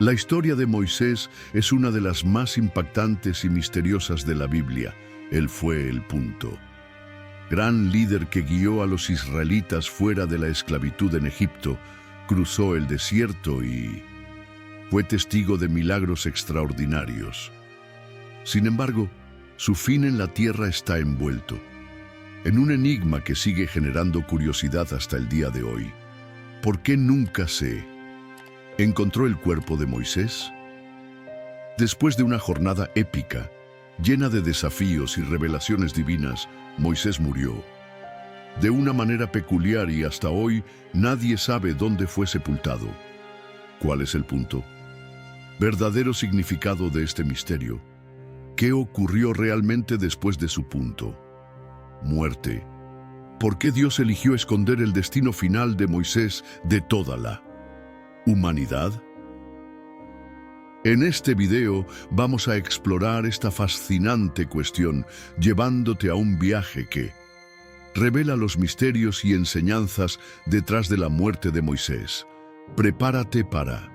La historia de Moisés es una de las más impactantes y misteriosas de la Biblia. Él fue el punto. Gran líder que guió a los israelitas fuera de la esclavitud en Egipto, cruzó el desierto y fue testigo de milagros extraordinarios. Sin embargo, su fin en la tierra está envuelto en un enigma que sigue generando curiosidad hasta el día de hoy. ¿Por qué nunca se encontró el cuerpo de Moisés? Después de una jornada épica, llena de desafíos y revelaciones divinas, Moisés murió. De una manera peculiar y hasta hoy nadie sabe dónde fue sepultado. ¿Cuál es el punto? Verdadero significado de este misterio. ¿Qué ocurrió realmente después de su punto? Muerte. ¿Por qué Dios eligió esconder el destino final de Moisés de toda la humanidad? En este video vamos a explorar esta fascinante cuestión, llevándote a un viaje que revela los misterios y enseñanzas detrás de la muerte de Moisés. Prepárate para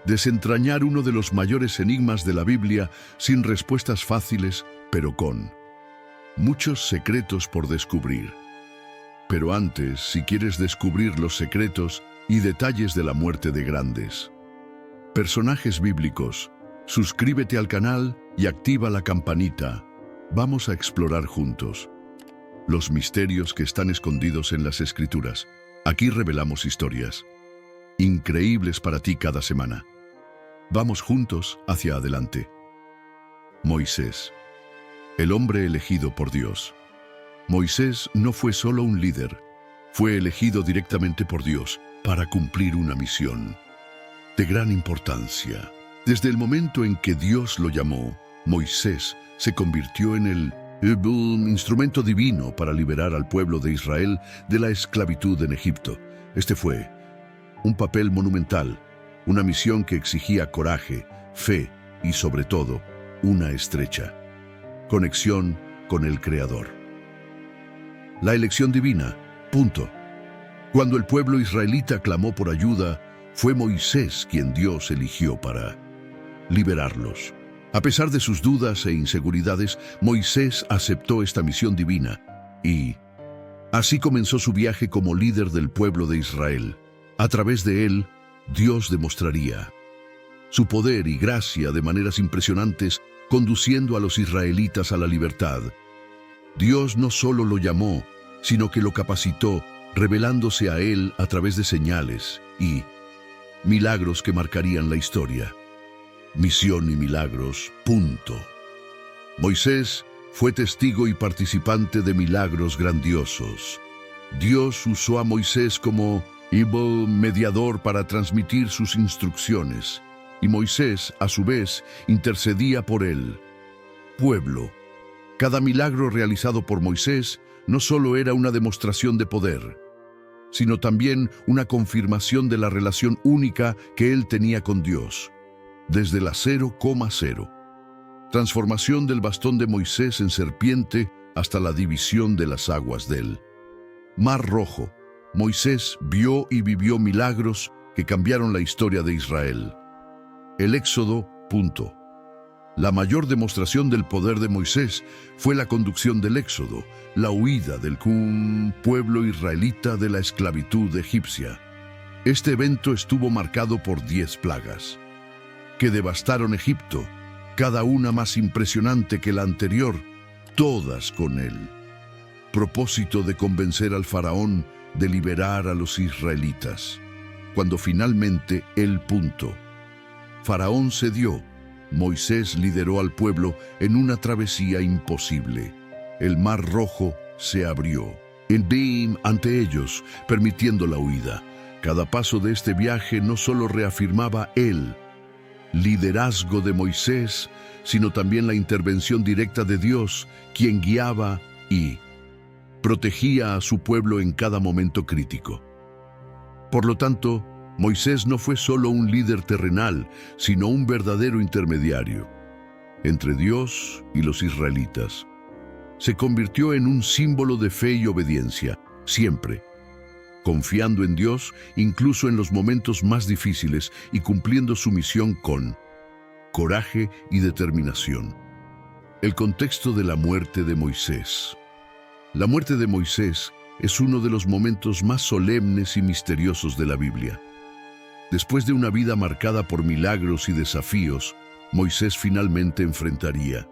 desentrañar uno de los mayores enigmas de la Biblia sin respuestas fáciles, pero con muchos secretos por descubrir. Pero antes, si quieres descubrir los secretos y detalles de la muerte de grandes personajes bíblicos, suscríbete al canal y activa la campanita. Vamos a explorar juntos los misterios que están escondidos en las Escrituras. Aquí revelamos historias increíbles para ti cada semana. Vamos juntos hacia adelante. Moisés, el hombre elegido por Dios. Moisés no fue solo un líder, fue elegido directamente por Dios para cumplir una misión de gran importancia. Desde el momento en que Dios lo llamó, Moisés se convirtió en el instrumento divino para liberar al pueblo de Israel de la esclavitud en Egipto. Este fue un papel monumental, una misión que exigía coraje, fe y, sobre todo, una estrecha conexión con el Creador. La elección divina. Punto. Cuando el pueblo israelita clamó por ayuda, fue Moisés quien Dios eligió para liberarlos. A pesar de sus dudas e inseguridades, Moisés aceptó esta misión divina y así comenzó su viaje como líder del pueblo de Israel. A través de él, Dios demostraría su poder y gracia de maneras impresionantes, conduciendo a los israelitas a la libertad. Dios no solo lo llamó, sino que lo capacitó, revelándose a él a través de señales y milagros que marcarían la historia. Misión y milagros. Punto. Moisés fue testigo y participante de milagros grandiosos. Dios usó a Moisés como mediador para transmitir sus instrucciones, y Moisés, a su vez, intercedía por el pueblo. Cada milagro realizado por Moisés no solo era una demostración de poder, sino también una confirmación de la relación única que él tenía con Dios. Desde la 0,0. Transformación del bastón de Moisés en serpiente hasta la división de las aguas del Mar Rojo. Moisés vio y vivió milagros que cambiaron la historia de Israel. El Éxodo. Punto. La mayor demostración del poder de Moisés fue la conducción del Éxodo, la huida del pueblo israelita de la esclavitud egipcia. Este evento estuvo marcado por 10 plagas que devastaron Egipto, cada una más impresionante que la anterior, todas con el propósito de convencer al faraón de liberar a los israelitas. Cuando finalmente Faraón cedió, Moisés lideró al pueblo en una travesía imposible. El Mar Rojo se abrió ante ellos, permitiendo la huida. Cada paso de este viaje no solo reafirmaba el liderazgo de Moisés, sino también la intervención directa de Dios, quien guiaba y protegía a su pueblo en cada momento crítico. Por lo tanto, Moisés no fue solo un líder terrenal, sino un verdadero intermediario entre Dios y los israelitas. Se convirtió en un símbolo de fe y obediencia, siempre confiando en Dios incluso en los momentos más difíciles y cumpliendo su misión con coraje y determinación. El contexto de la muerte de Moisés. La muerte de Moisés es uno de los momentos más solemnes y misteriosos de la Biblia. Después de una vida marcada por milagros y desafíos, Moisés finalmente enfrentaría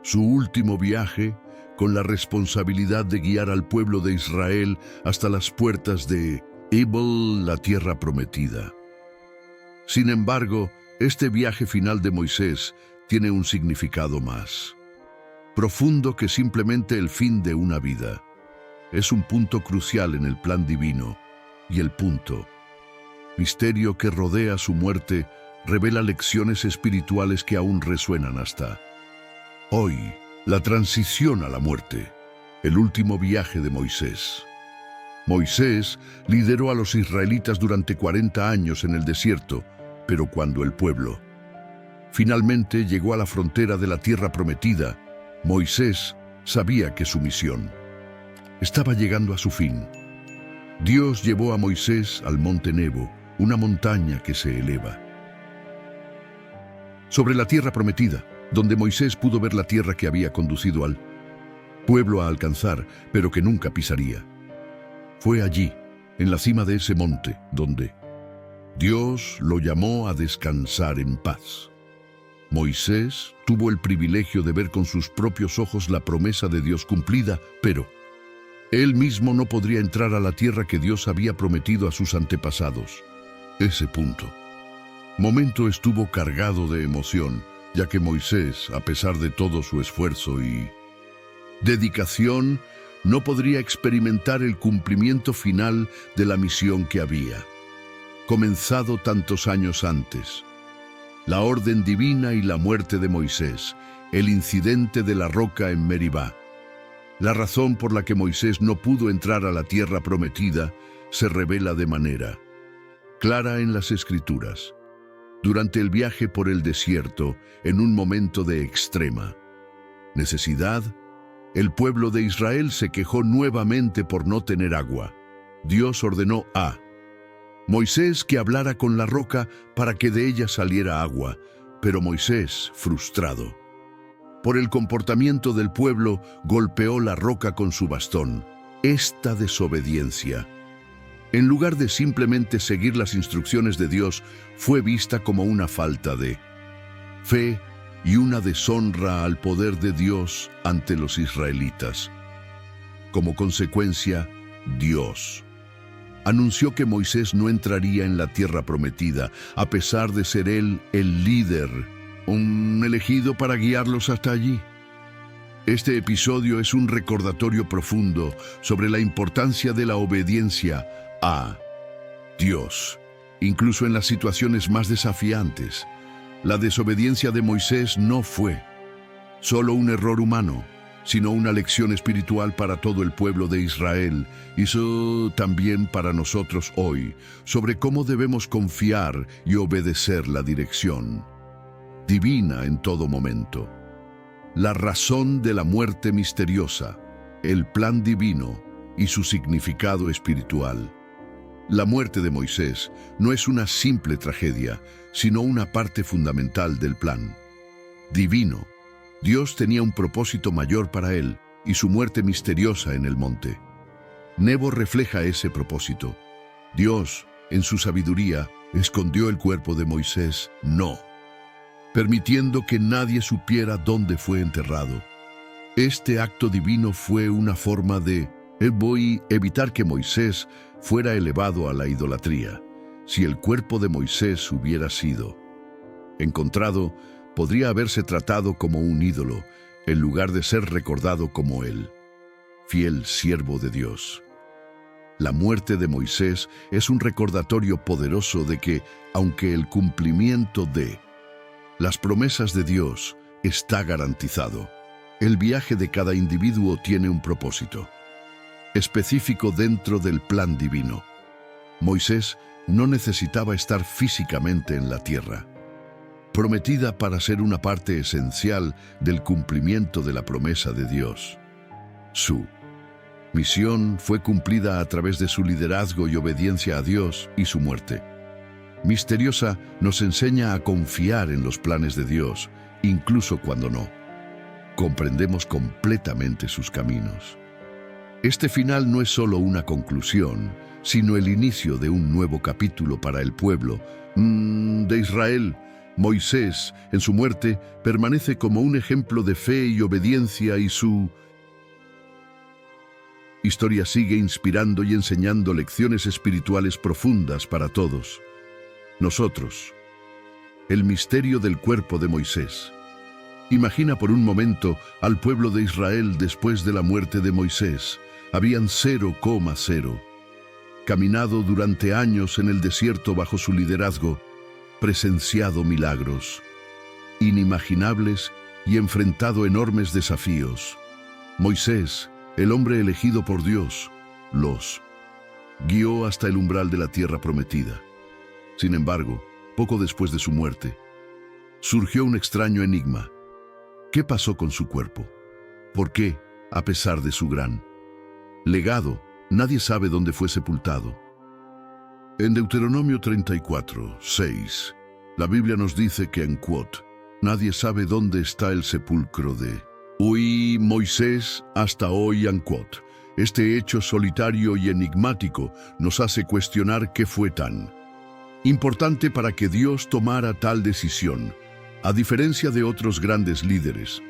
su último viaje con la responsabilidad de guiar al pueblo de Israel hasta las puertas de Ebel, la tierra prometida. Sin embargo, este viaje final de Moisés tiene un significado más profundo que simplemente el fin de una vida. Es un punto crucial en el plan divino, y el misterio que rodea su muerte revela lecciones espirituales que aún resuenan hasta hoy. La transición a la muerte, el último viaje de Moisés. Moisés lideró a los israelitas durante 40 años en el desierto, pero cuando el pueblo finalmente llegó a la frontera de la tierra prometida, Moisés sabía que su misión estaba llegando a su fin. Dios llevó a Moisés al monte Nebo, una montaña que se eleva sobre la tierra prometida, donde Moisés pudo ver la tierra que había conducido al pueblo a alcanzar, pero que nunca pisaría. Fue allí, en la cima de ese monte, donde Dios lo llamó a descansar en paz. Moisés tuvo el privilegio de ver con sus propios ojos la promesa de Dios cumplida, pero él mismo no podría entrar a la tierra que Dios había prometido a sus antepasados. Ese momento estuvo cargado de emoción, ya que Moisés, a pesar de todo su esfuerzo y dedicación, no podría experimentar el cumplimiento final de la misión que había comenzado tantos años antes. La orden divina y la muerte de Moisés, el incidente de la roca en Meribá. La razón por la que Moisés no pudo entrar a la tierra prometida se revela de manera clara en las Escrituras. Durante el viaje por el desierto, en un momento de extrema necesidad, el pueblo de Israel se quejó nuevamente por no tener agua. Dios ordenó a Moisés que hablara con la roca para que de ella saliera agua, pero Moisés, frustrado por el comportamiento del pueblo, golpeó la roca con su bastón. Esta desobediencia, en lugar de simplemente seguir las instrucciones de Dios, fue vista como una falta de fe y una deshonra al poder de Dios ante los israelitas. Como consecuencia, Dios anunció que Moisés no entraría en la tierra prometida, a pesar de ser él el líder, un elegido para guiarlos hasta allí. Este episodio es un recordatorio profundo sobre la importancia de la obediencia a Dios, incluso en las situaciones más desafiantes. La desobediencia de Moisés no fue solo un error humano, sino una lección espiritual para todo el pueblo de Israel, y también para nosotros hoy, sobre cómo debemos confiar y obedecer la dirección divina en todo momento. La razón de la muerte misteriosa, el plan divino y su significado espiritual. La muerte de Moisés no es una simple tragedia, sino una parte fundamental del plan divino. Dios tenía un propósito mayor para él y su muerte misteriosa en el monte Nebo refleja ese propósito. Dios, en su sabiduría, escondió el cuerpo de Moisés, permitiendo que nadie supiera dónde fue enterrado. Este acto divino fue una forma de evitar que Moisés fuera elevado a la idolatría. Si el cuerpo de Moisés hubiera sido encontrado, podría haberse tratado como un ídolo, en lugar de ser recordado como el fiel siervo de Dios. La muerte de Moisés es un recordatorio poderoso de que, aunque el cumplimiento de las promesas de Dios está garantizado, el viaje de cada individuo tiene un propósito específico dentro del plan divino. Moisés no necesitaba estar físicamente en la tierra prometida para ser una parte esencial del cumplimiento de la promesa de Dios. Su Misión fue cumplida a través de su liderazgo y obediencia a Dios y su muerte. Misteriosa nos enseña a confiar en los planes de Dios, incluso cuando no comprendemos completamente sus caminos. Este final no es solo una conclusión, sino el inicio de un nuevo capítulo para el pueblo de Israel. Moisés, en su muerte, permanece como un ejemplo de fe y obediencia, y su historia sigue inspirando y enseñando lecciones espirituales profundas para todos nosotros. El misterio del cuerpo de Moisés. Imagina por un momento al pueblo de Israel después de la muerte de Moisés. Habían 0,0. Caminado durante años en el desierto bajo su liderazgo, presenciado milagros inimaginables y enfrentado enormes desafíos. Moisés, el hombre elegido por Dios, los guió hasta el umbral de la tierra prometida. Sin embargo, poco después de su muerte, surgió un extraño enigma. ¿Qué pasó con su cuerpo? ¿Por qué, a pesar de su gran legado, nadie sabe dónde fue sepultado? En Deuteronomio 34:6, la Biblia nos dice que en nadie sabe dónde está el sepulcro de Moisés hasta hoy. Este hecho solitario y enigmático nos hace cuestionar qué fue tan importante para que Dios tomara tal decisión. A diferencia de otros grandes líderes,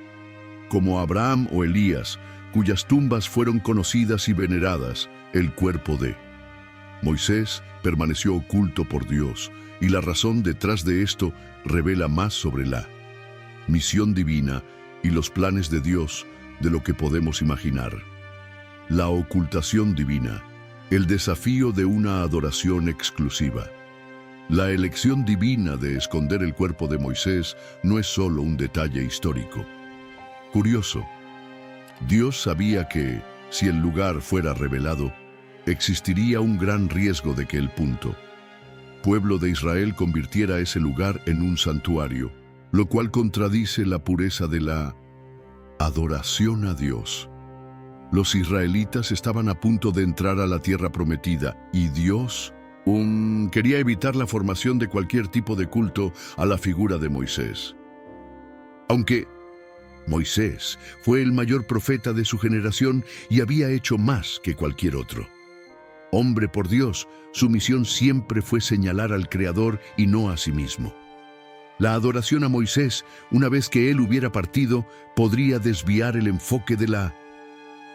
como Abraham o Elías, cuyas tumbas fueron conocidas y veneradas, el cuerpo de Moisés permaneció oculto por Dios, y la razón detrás de esto revela más sobre la misión divina y los planes de Dios de lo que podemos imaginar. La ocultación divina, el desafío de una adoración exclusiva. La elección divina de esconder el cuerpo de Moisés no es solo un detalle histórico. Curioso, Dios sabía que, si el lugar fuera revelado, existiría un gran riesgo de que el pueblo de Israel convirtiera ese lugar en un santuario, lo cual contradice la pureza de la adoración a Dios. Los israelitas estaban a punto de entrar a la tierra prometida, y Dios quería evitar la formación de cualquier tipo de culto a la figura de Moisés. Aunque Moisés fue el mayor profeta de su generación y había hecho más que cualquier otro hombre por Dios, su misión siempre fue señalar al Creador y no a sí mismo. La adoración a Moisés, una vez que él hubiera partido, podría desviar el enfoque de la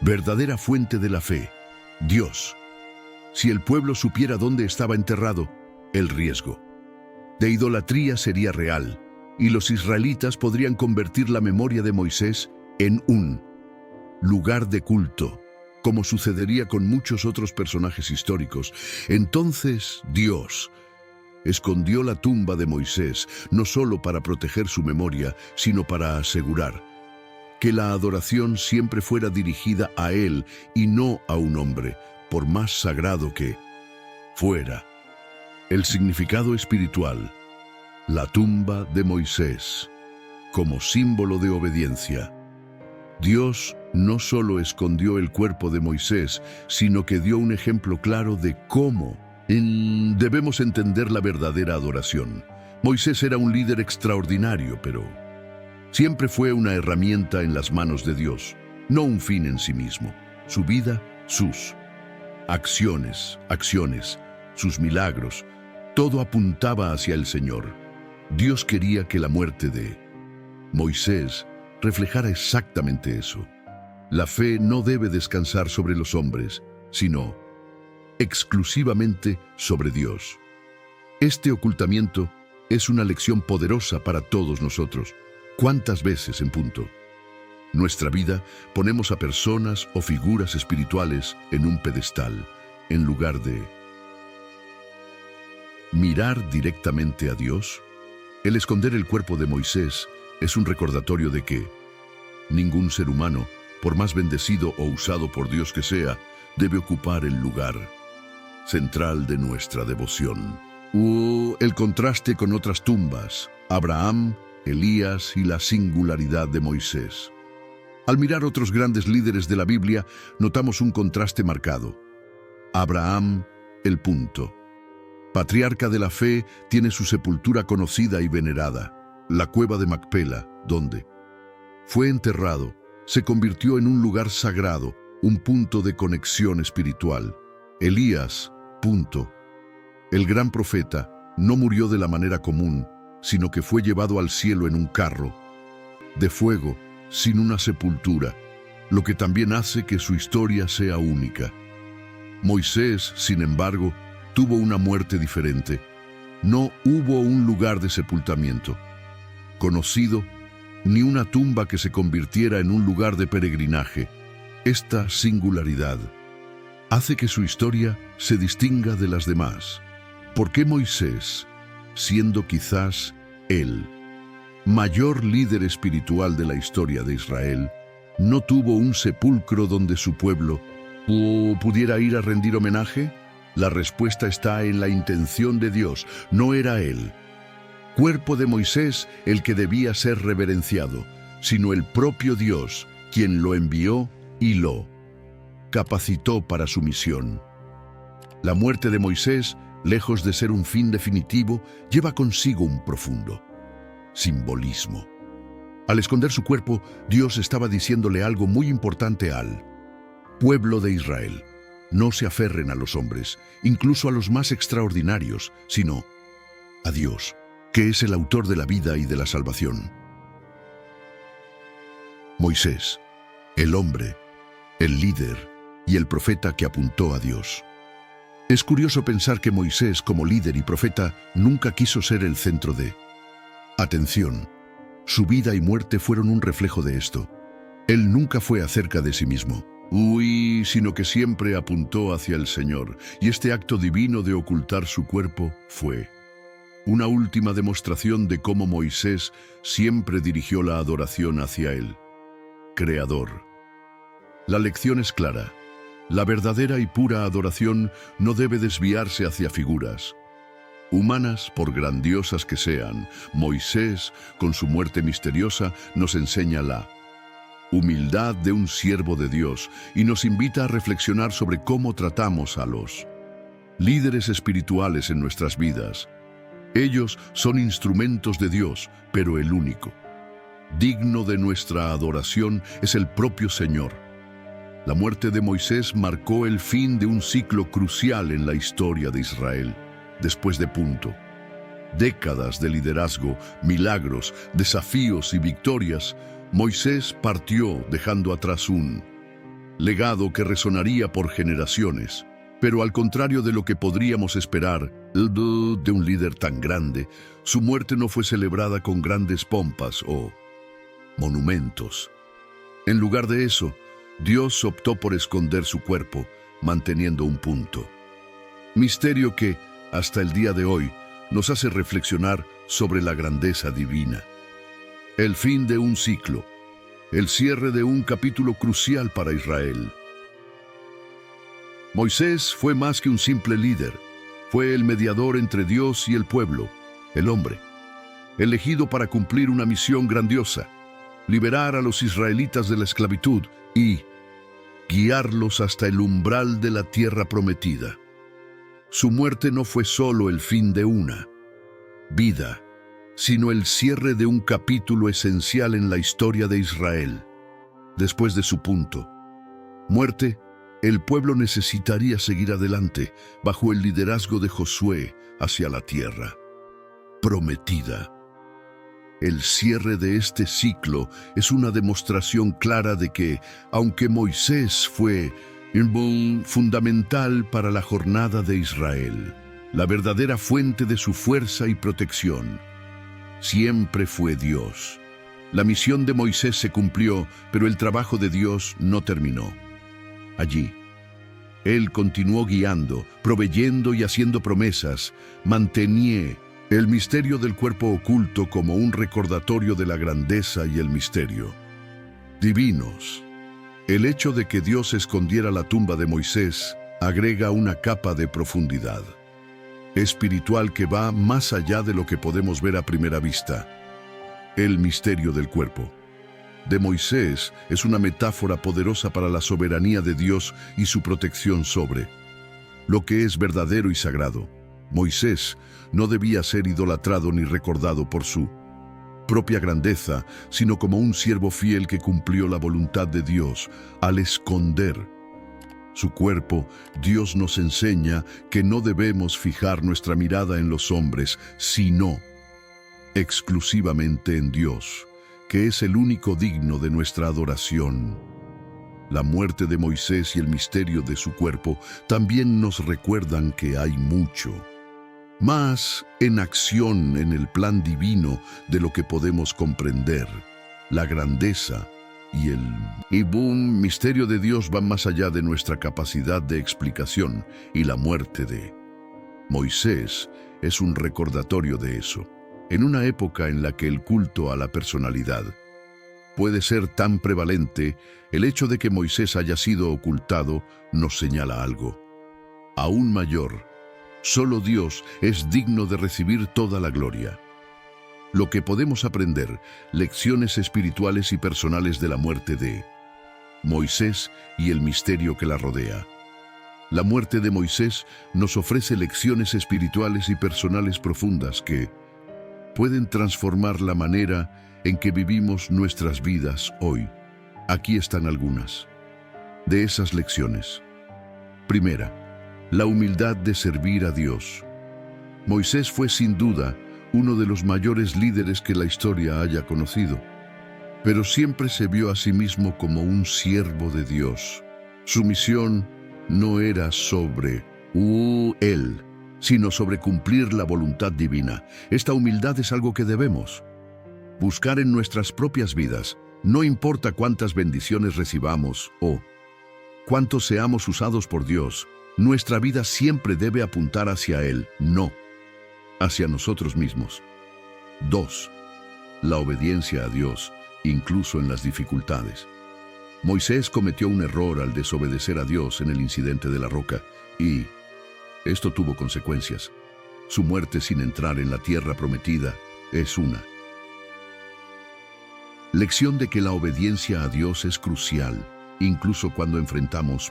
verdadera fuente de la fe, Dios. Si el pueblo supiera dónde estaba enterrado, el riesgo de idolatría sería real, y los israelitas podrían convertir la memoria de Moisés en un lugar de culto, como sucedería con muchos otros personajes históricos. Entonces Dios escondió la tumba de Moisés, no solo para proteger su memoria, sino para asegurar que la adoración siempre fuera dirigida a él y no a un hombre, por más sagrado que fuera. El significado espiritual. La tumba de Moisés, como símbolo de obediencia. Dios no solo escondió el cuerpo de Moisés, sino que dio un ejemplo claro de cómo debemos entender la verdadera adoración. Moisés era un líder extraordinario, pero siempre fue una herramienta en las manos de Dios, no un fin en sí mismo. Su vida, sus acciones, sus milagros, todo apuntaba hacia el Señor. Dios quería que la muerte de Moisés reflejara exactamente eso. La fe no debe descansar sobre los hombres, sino exclusivamente sobre Dios. Este ocultamiento es una lección poderosa para todos nosotros. ¿Cuántas veces en nuestra vida ponemos a personas o figuras espirituales en un pedestal, en lugar de mirar directamente a Dios? El esconder el cuerpo de Moisés es un recordatorio de que ningún ser humano, por más bendecido o usado por Dios que sea, debe ocupar el lugar central de nuestra devoción. El contraste con otras tumbas, Abraham, Elías y la singularidad de Moisés. Al mirar otros grandes líderes de la Biblia, notamos un contraste marcado. Abraham, el punto. Patriarca de la fe, tiene su sepultura conocida y venerada, la cueva de Macpela, donde fue enterrado, se convirtió en un lugar sagrado, un punto de conexión espiritual. Elías, punto. El gran profeta no murió de la manera común, sino que fue llevado al cielo en un carro de fuego, sin una sepultura, lo que también hace que su historia sea única. Moisés, sin embargo, tuvo una muerte diferente. No hubo un lugar de sepultamiento conocido, ni una tumba que se convirtiera en un lugar de peregrinaje. Esta singularidad hace que su historia se distinga de las demás. ¿Por qué Moisés, siendo quizás el mayor líder espiritual de la historia de Israel, no tuvo un sepulcro donde su pueblo pudiera ir a rendir homenaje? La respuesta está en la intención de Dios. No era él, cuerpo de Moisés, el que debía ser reverenciado, sino el propio Dios, quien lo envió y lo capacitó para su misión. La muerte de Moisés, lejos de ser un fin definitivo, lleva consigo un profundo simbolismo. Al esconder su cuerpo, Dios estaba diciéndole algo muy importante al pueblo de Israel. No se aferren a los hombres, incluso a los más extraordinarios, sino a Dios, que es el autor de la vida y de la salvación. Moisés, el hombre, el líder y el profeta que apuntó a Dios. Es curioso pensar que Moisés, como líder y profeta, nunca quiso ser el centro de atención. Su vida y muerte fueron un reflejo de esto. Él nunca fue acerca de sí mismo, sino que siempre apuntó hacia el Señor, y este acto divino de ocultar su cuerpo fue una última demostración de cómo Moisés siempre dirigió la adoración hacia el Creador. La lección es clara. La verdadera y pura adoración no debe desviarse hacia figuras humanas, por grandiosas que sean. Moisés, con su muerte misteriosa, nos enseña la humildad de un siervo de Dios y nos invita a reflexionar sobre cómo tratamos a los líderes espirituales en nuestras vidas. Ellos son instrumentos de Dios, pero el único digno de nuestra adoración es el propio Señor. La muerte de Moisés marcó el fin de un ciclo crucial en la historia de Israel. Después de décadas de liderazgo, milagros, desafíos y victorias, Moisés partió dejando atrás un legado que resonaría por generaciones. Pero al contrario de lo que podríamos esperar de un líder tan grande, su muerte no fue celebrada con grandes pompas o monumentos. En lugar de eso, Dios optó por esconder su cuerpo, manteniendo un punto. Misterio que, hasta el día de hoy, nos hace reflexionar sobre la grandeza divina. El fin de un ciclo, el cierre de un capítulo crucial para Israel. Moisés fue más que un simple líder, fue el mediador entre Dios y el pueblo, el hombre, elegido para cumplir una misión grandiosa, liberar a los israelitas de la esclavitud y guiarlos hasta el umbral de la tierra prometida. Su muerte no fue solo el fin de una vida, sino el cierre de un capítulo esencial en la historia de Israel. Después de su muerte, el pueblo necesitaría seguir adelante bajo el liderazgo de Josué hacia la tierra prometida. El cierre de este ciclo es una demostración clara de que, aunque Moisés fue fundamental para la jornada de Israel, la verdadera fuente de su fuerza y protección siempre fue Dios. La misión de Moisés se cumplió, pero el trabajo de Dios no terminó allí. Él continuó guiando, proveyendo y haciendo promesas. Mantenía el misterio del cuerpo oculto como un recordatorio de la grandeza y el misterio divinos. El hecho de que Dios escondiera la tumba de Moisés agrega una capa de profundidad espiritual que va más allá de lo que podemos ver a primera vista. El misterio del cuerpo de Moisés es una metáfora poderosa para la soberanía de Dios y su protección sobre lo que es verdadero y sagrado. Moisés no debía ser idolatrado ni recordado por su propia grandeza, sino como un siervo fiel que cumplió la voluntad de Dios al esconder su cuerpo. Dios nos enseña que no debemos fijar nuestra mirada en los hombres, sino exclusivamente en Dios, que es el único digno de nuestra adoración. La muerte de Moisés y el misterio de su cuerpo también nos recuerdan que hay mucho más en acción en el plan divino de lo que podemos comprender. La grandeza y el misterio de Dios van más allá de nuestra capacidad de explicación, y la muerte de Moisés es un recordatorio de eso. En una época en la que el culto a la personalidad puede ser tan prevalente, el hecho de que Moisés haya sido ocultado nos señala algo aún mayor. Solo Dios es digno de recibir toda la gloria. Lo que podemos aprender, lecciones espirituales y personales de la muerte de Moisés y el misterio que la rodea. La muerte de Moisés nos ofrece lecciones espirituales y personales profundas que pueden transformar la manera en que vivimos nuestras vidas hoy. Aquí están algunas de esas lecciones. Primera, la humildad de servir a Dios. Moisés fue sin duda uno de los mayores líderes que la historia haya conocido, pero siempre se vio a sí mismo como un siervo de Dios. Su misión no era sobre él, sino sobre cumplir la voluntad divina. Esta humildad es algo que debemos buscar en nuestras propias vidas. No importa cuántas bendiciones recibamos o cuánto seamos usados por Dios, nuestra vida siempre debe apuntar hacia Él, no hacia nosotros mismos. 2. La obediencia a Dios, incluso en las dificultades. Moisés cometió un error al desobedecer a Dios en el incidente de la roca, y esto tuvo consecuencias. Su muerte sin entrar en la tierra prometida es una lección de que la obediencia a Dios es crucial, incluso cuando enfrentamos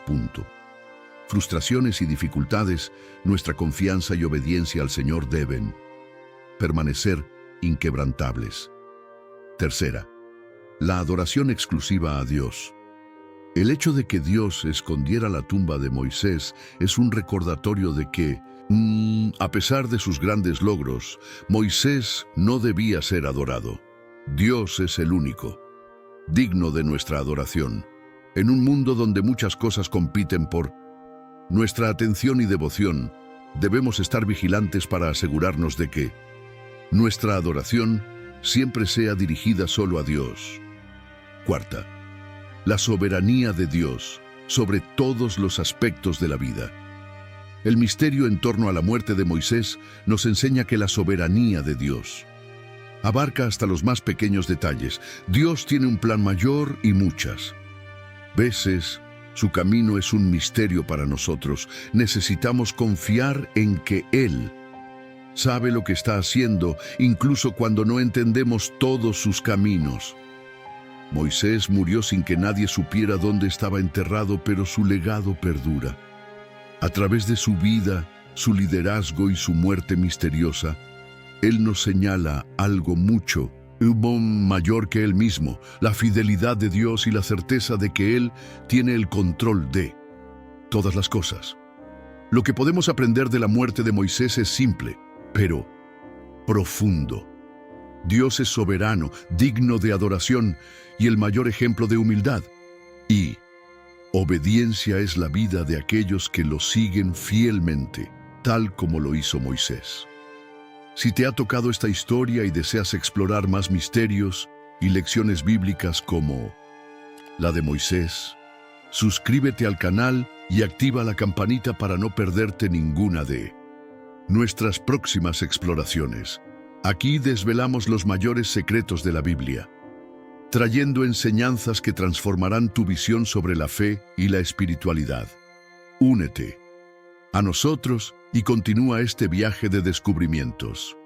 frustraciones y dificultades. Nuestra confianza y obediencia al Señor deben permanecer inquebrantables. Tercera, la adoración exclusiva a Dios. El hecho de que Dios escondiera la tumba de Moisés es un recordatorio de que, a pesar de sus grandes logros, Moisés no debía ser adorado. Dios es el único digno de nuestra adoración. En un mundo donde muchas cosas compiten por nuestra atención y devoción, debemos estar vigilantes para asegurarnos de que nuestra adoración siempre sea dirigida solo a Dios. Cuarta, la soberanía de Dios sobre todos los aspectos de la vida. El misterio en torno a la muerte de Moisés nos enseña que la soberanía de Dios abarca hasta los más pequeños detalles. Dios tiene un plan mayor y muchas veces su camino es un misterio para nosotros. Necesitamos confiar en que Él sabe lo que está haciendo, incluso cuando no entendemos todos sus caminos. Moisés murió sin que nadie supiera dónde estaba enterrado, pero su legado perdura. A través de su vida, su liderazgo y su muerte misteriosa, Él nos señala algo mucho mayor que Él mismo, la fidelidad de Dios y la certeza de que Él tiene el control de todas las cosas. Lo que podemos aprender de la muerte de Moisés es simple, pero profundo. Dios es soberano, digno de adoración y el mayor ejemplo de humildad. Y obediencia es la vida de aquellos que lo siguen fielmente, tal como lo hizo Moisés. Si te ha tocado esta historia y deseas explorar más misterios y lecciones bíblicas como la de Moisés, suscríbete al canal y activa la campanita para no perderte ninguna de nuestras próximas exploraciones. Aquí desvelamos los mayores secretos de la Biblia, trayendo enseñanzas que transformarán tu visión sobre la fe y la espiritualidad. Únete a nosotros y continúa este viaje de descubrimientos.